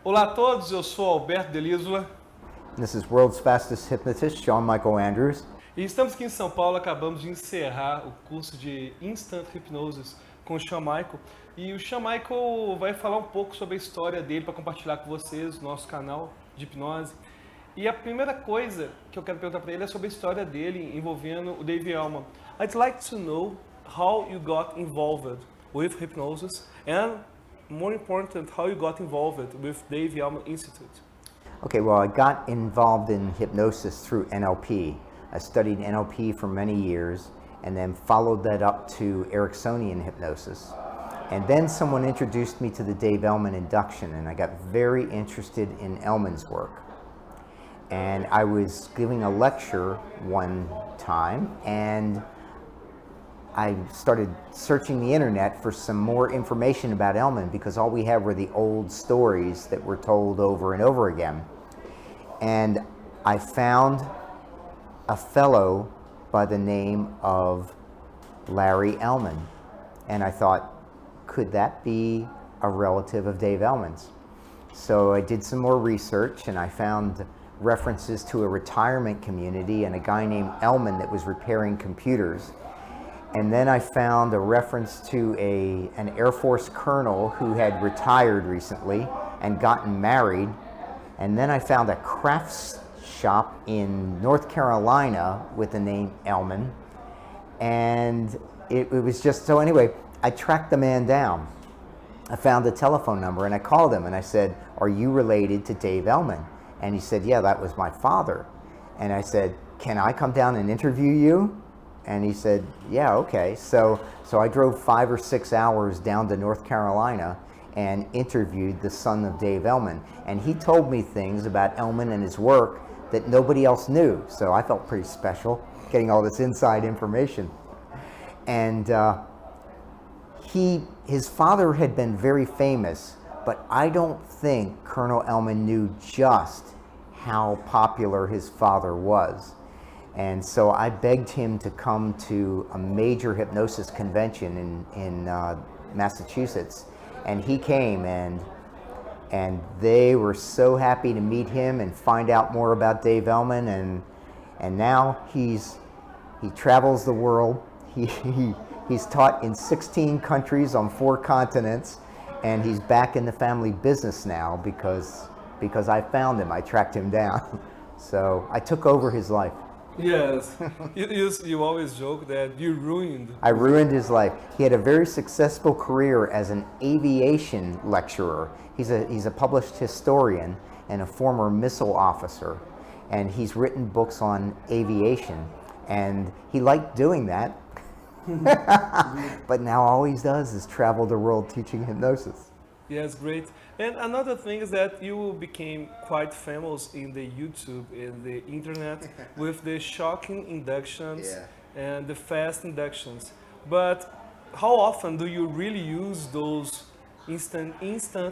Olá a todos, eu sou Alberto Delísula This is world's fastest hypnotist, Sean Michael Andrews. e estamos aqui em São Paulo, acabamos de encerrar o curso de Instant Hypnosis com o Sean Michael. E o Sean Michael vai falar um pouco sobre a história dele para compartilhar com vocês no nosso canal de hipnose. E a primeira coisa que eu quero perguntar para ele é sobre a história dele envolvendo o Dave Elman. I'd like to know how you got involved with hypnosis and, more important, how you got involved with Dave Elman Institute. Okay, well, I got involved in hypnosis through NLP. I studied NLP for many years and then followed that up to Ericksonian hypnosis. And then someone introduced me to the Dave Elman Induction, and I got very interested in Elman's work. And I was giving a lecture one time, and I started searching the internet for some more information about Elman because all we had were the old stories that were told over and over again. And I found a fellow by the name of Larry Elman. And I thought, could that be a relative of Dave Elman's? So I did some more research and I found references to a retirement community and a guy named Elman that was repairing computers. And then I found a reference to an Air Force colonel who had retired recently and gotten married. And then I found a crafts shop in North Carolina with the name Elman. And it was just, so anyway, I tracked the man down. I found a telephone number and I called him and I said, "Are you related to Dave Elman?" And he said, "Yeah, that was my father." And I said, "Can I come down and interview you?" And he said, "Yeah, okay." So I drove 5 or 6 hours down to North Carolina and interviewed the son of Dave Elman. And he told me things about Elman and his work that nobody else knew. So I felt pretty special getting all this inside information. And his father had been very famous, but I don't think Colonel Elman knew just how popular his father was. And so I begged him to come to a major hypnosis convention in Massachusetts. And he came, and they were so happy to meet him and find out more about Dave Elman. And now he travels the world. He's taught in 16 countries on 4 continents, and he's back in the family business now because I found him. I tracked him down. So I took over his life. Yes, you always joke that you ruined. I ruined his life. He had a very successful career as an aviation lecturer. He's a published historian and a former missile officer, and he's written books on aviation, and he liked doing that. But now all he does is travel the world teaching hypnosis. Yes, great. And another thing is that you became quite famous in the YouTube and the internet with the shocking inductions and the fast inductions. But how often do you really use those instant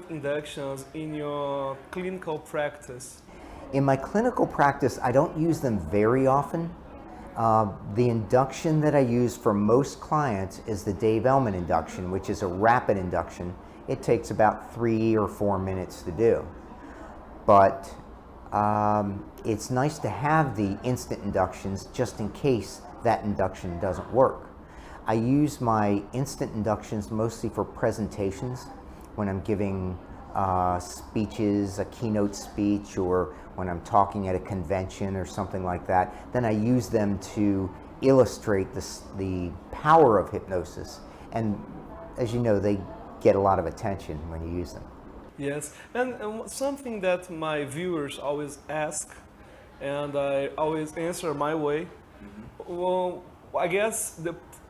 inductions in your clinical practice? In my clinical practice, I don't use them very often. The induction that I use for most clients is the Dave Elman induction, which is a rapid induction. It takes about 3 or 4 minutes to do. But it's nice to have the instant inductions just in case that induction doesn't work. I use my instant inductions mostly for presentations when I'm giving speeches, a keynote speech, or when I'm talking at a convention or something like that. Then I use them to illustrate the power of hypnosis. And as you know, they get a lot of attention when you use them. Yes, and something that my viewers always ask, and I always answer my way. Well, I guess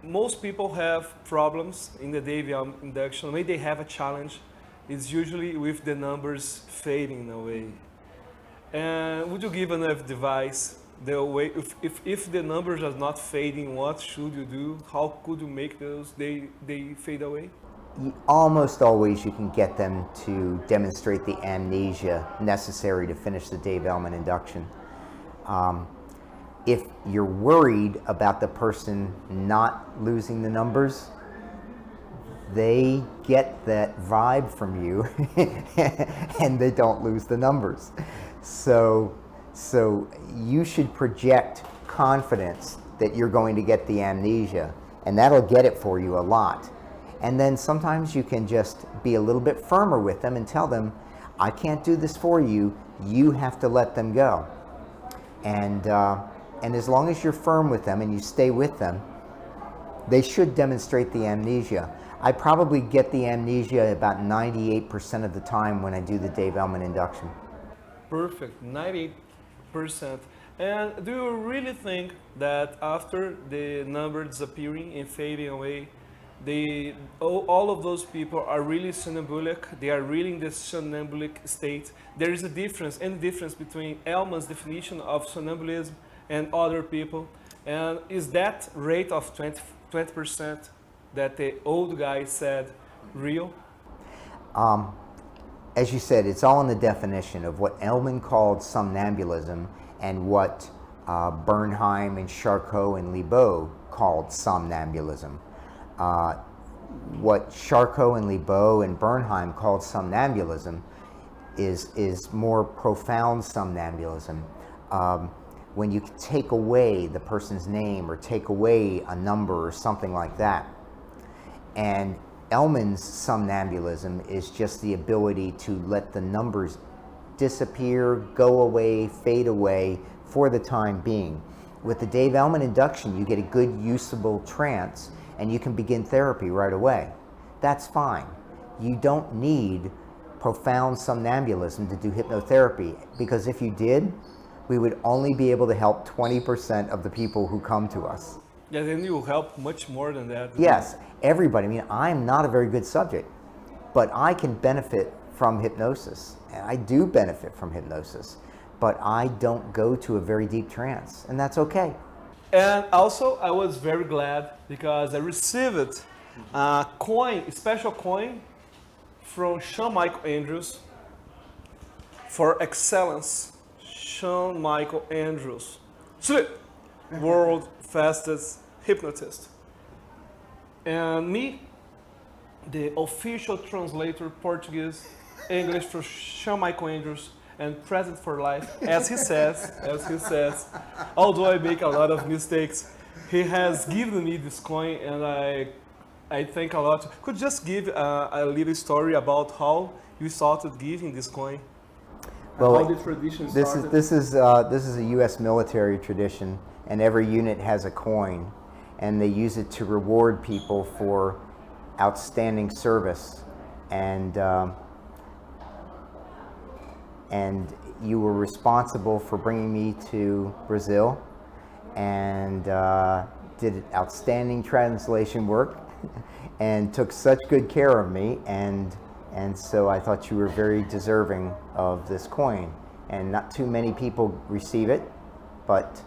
most people have problems in the Dave Elman induction. Maybe they have a challenge. It's usually with the numbers fading away. And would you give an advice? The way, if the numbers are not fading, what should you do? How could you make those they fade away? Almost always you can get them to demonstrate the amnesia necessary to finish the Dave Elman induction. If you're worried about the person not losing the numbers, they get that vibe from you and they don't lose the numbers. So you should project confidence that you're going to get the amnesia, and that'll get it for you a lot. And then sometimes you can just be a little bit firmer with them and tell them, I can't do this for you, you have to let them go. And as long as you're firm with them and you stay with them, they should demonstrate the amnesia. I probably get the amnesia about 98% of the time when I do the Dave Elman induction. Perfect, 98%. And do you really think that after the number disappearing and fading away, all of those people are really somnambulic? They are really in the somnambulic state? There is a difference, any difference between Elman's definition of somnambulism and other people? And is that rate of 20% that the old guy said real? As you said, it's all in the definition of what Elman called somnambulism and what Bernheim and Charcot and Libaud called somnambulism. What Charcot and Libaud and Bernheim called somnambulism is more profound somnambulism. When you take away the person's name or take away a number or something like that. And Elman's somnambulism is just the ability to let the numbers disappear, go away, fade away for the time being. With the Dave Elman induction, you get a good usable trance and you can begin therapy right away. That's fine. You don't need profound somnambulism to do hypnotherapy, because if you did, we would only be able to help 20% of the people who come to us. Yeah, then you help much more than that. Yes, everybody. I mean, I'm not a very good subject, but I can benefit from hypnosis, and I do benefit from hypnosis, but I don't go to a very deep trance, and that's okay. And also, I was very glad because I received a coin, a special coin from Sean Michael Andrews for excellence. Sean Michael Andrews, world fastest hypnotist. And me, the official translator, Portuguese, English for Sean Michael Andrews, and present for life, as he says, although I make a lot of mistakes, he has given me this coin, and I thank a lot. Could you just give a little story about how you started giving this coin? Well, how the tradition started? This is a U.S. military tradition, and every unit has a coin, and they use it to reward people for outstanding service. And you were responsible for bringing me to Brazil, and did outstanding translation work, and took such good care of me, and so I thought you were very deserving of this coin. And not too many people receive it, but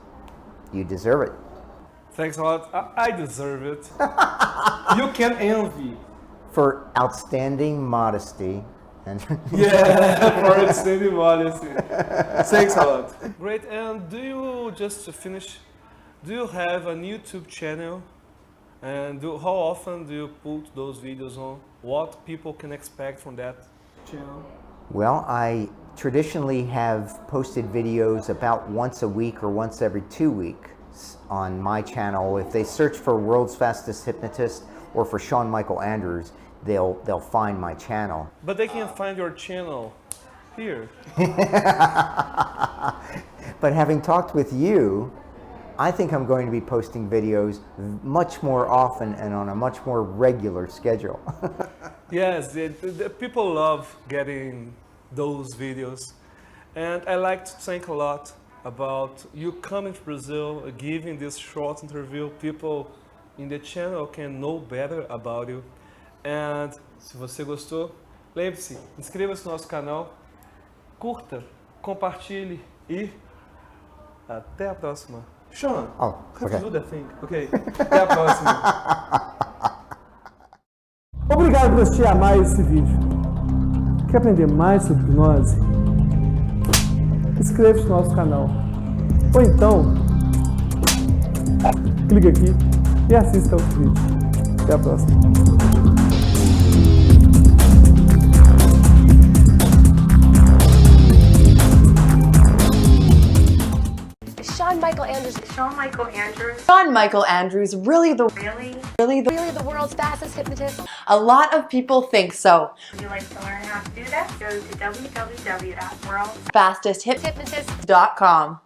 you deserve it. Thanks a lot. I deserve it. You can envy. For outstanding modesty. And Yeah, for outstanding modesty. Thanks a lot. Great. And do you, just to finish, do you have a YouTube channel? And how often do you put those videos on? What people can expect from that channel? Well, I traditionally have posted videos about once a week or once every 2 weeks on my channel. If they search for World's Fastest Hypnotist or for Sean Michael Andrews, they'll find my channel. But they can find your channel here. But having talked with you, I think I'm going to be posting videos much more often and on a much more regular schedule. Yes, the people love getting those videos. And I like to thank a lot about you coming to Brazil, giving this short interview. People in the channel can know better about you. And se você gostou, lembre-se, inscreva-se no nosso canal, curta, compartilhe e até a próxima. Sean, okay. do the thing. Ok, até a próxima. Obrigado por assistir a mais esse vídeo. Quer aprender mais sobre hipnose? Inscreva-se no nosso canal. Ou então, clique aqui e assista ao vídeo. Até a próxima. Shawn Michael Andrews. Shawn Michael Andrews. Shawn Michael Andrews, really the world's fastest hypnotist? A lot of people think so. Would you like to learn how to do that? Go to www.worldfastesthypnotist.com.